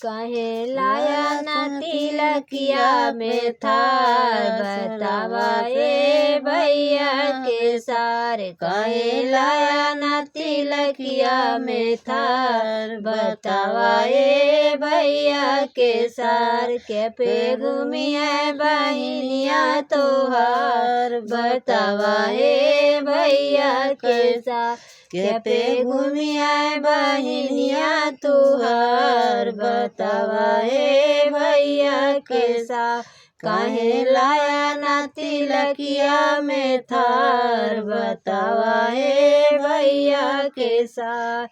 काहे लाया ना तिलकिया में थार बतावा ए भैया के सार। काहे लाया ना तिलकिया में थार बतावा ए भैया के सार। के पे घूमिया बहिनिया तोहार बतावा ए भैया के सार। के पे घूमिया बहिनिया तुहार बतावा ए भैया के सार। काहे लाया ना तिलकिया में थार बतावा ए भैया के सार।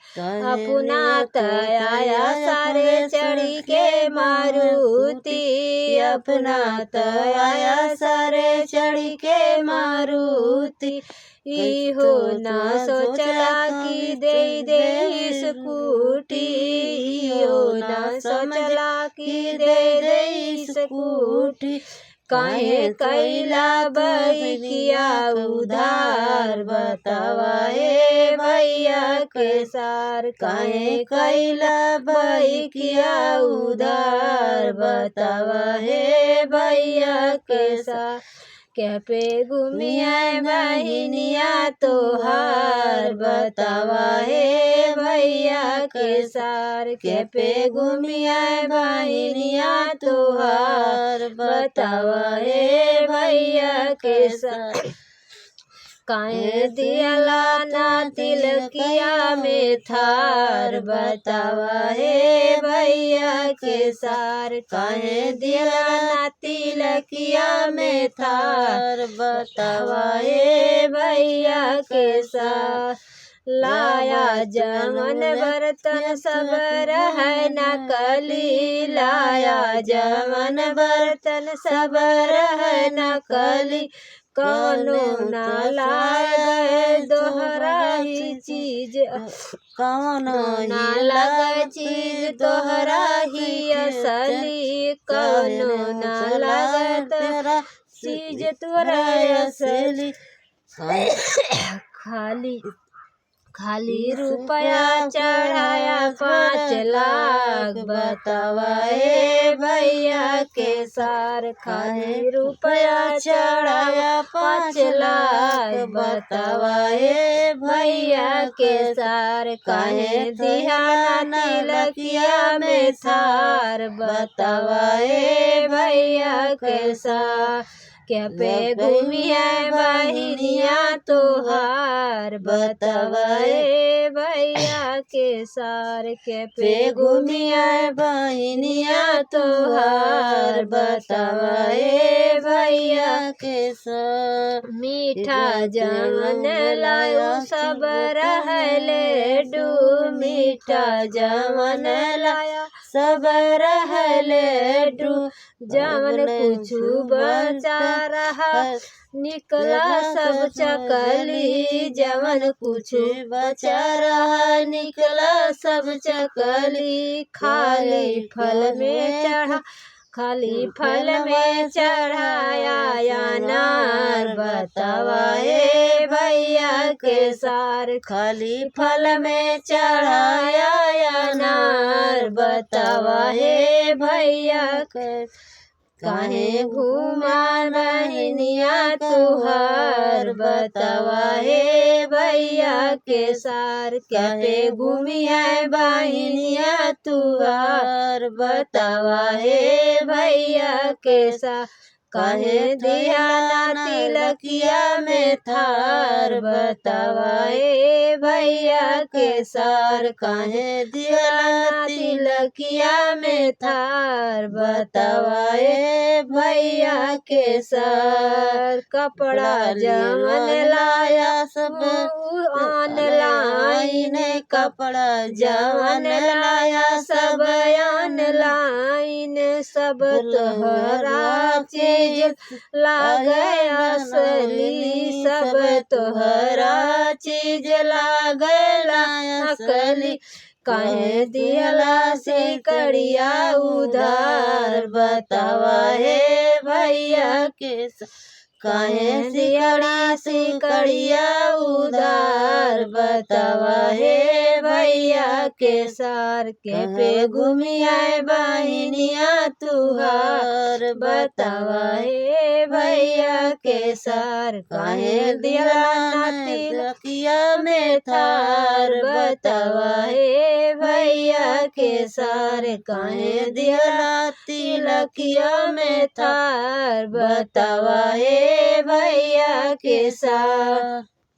अपना तया सारे चढ़ी के मारुति अपना तया सारे चढ़ी के मारुति। इहो ना सोचला कि दे स्कूटी इहो ना सोचला कि दे स्कूटी। काहे कैला बहिकिया उधार बतावा ए भैया के सार। काहे कैला बहिकिया उधार बतावा ए भैया के सार। के पे घूमिया बहिनिया तोहार बतावा ए भैया के सार। के पे घूमिया बहिनिया तोहार बतावा ए भैया के सार। काहे दियला ना तिलकिया में थार बतावा ए भैया के सार। काहे दियला ना तिलकिया में थार बतावा ए भैया के सार। लाया जमन बर्तन सब रह नकली लाया जमन बर्तन सब रह नकली। कौनो ना लागे दोहरा ही चीज कौनो ना लगे चीज दोहरा ही असली। कौनो ना लगे तोरा चीज तोरा असली। खाली रुपया चढ़ाया 5 लाख बतावा ए भैया के सार। खाली रुपया चढ़ाया 5 लाख बतावा ए भैया के सार। काहे दिया ना तिलकिया में थार बतावा ए भैया के सार। के पे घूमिया बहिनिया तोहार बतावा ए भैया के सार। के पे घूमिया बहिनिया तोहार बतावा ए भैया के सार। मीठा जमन लायो सब रहले डू मीठा जमन लाया सब रहले डू। जमन कुछु बचा रहा निकला सब चकली। जमन कुछ बचा रहा निकला सब चकली। खाली फल में चढ़ा खाली फल में चढ़ाया अनार बतावा ए भैया के सार। खाली फल में चढ़ाया अनार बतावा ए भैया के। काहे घूमा बहिनिया तुहार बतावा ए भैया के सार। के पे घूमिया बहिनिया तुहार बतावा ए भैया के सार। काहे दिया ना तिलकिया में थार बतावा ए भैया के सार। काहे दिया ना तिलकिया में थार बतावा ए भैया के सार। कपड़ा जमन लाया सब ऑनलाइन कपड़ा जमन लाया सब ऑनलाइन। सब तोहरा चीज लागे असली सब तोहरा चीज लागे नकली। काहे दियला से कड़िया उधार बतावा ए भैया के काहे सिकड़ी सिकड़िया उधार बतावा हे भैया के सार के पे घूमी आए बहिनिया तुहार बतावा हे भैया के सार काहे दिला नाती लकिया में थार बतावा हे भैया के सार काहे दिला तिलकिया में थार बतावा हे भैया के सार।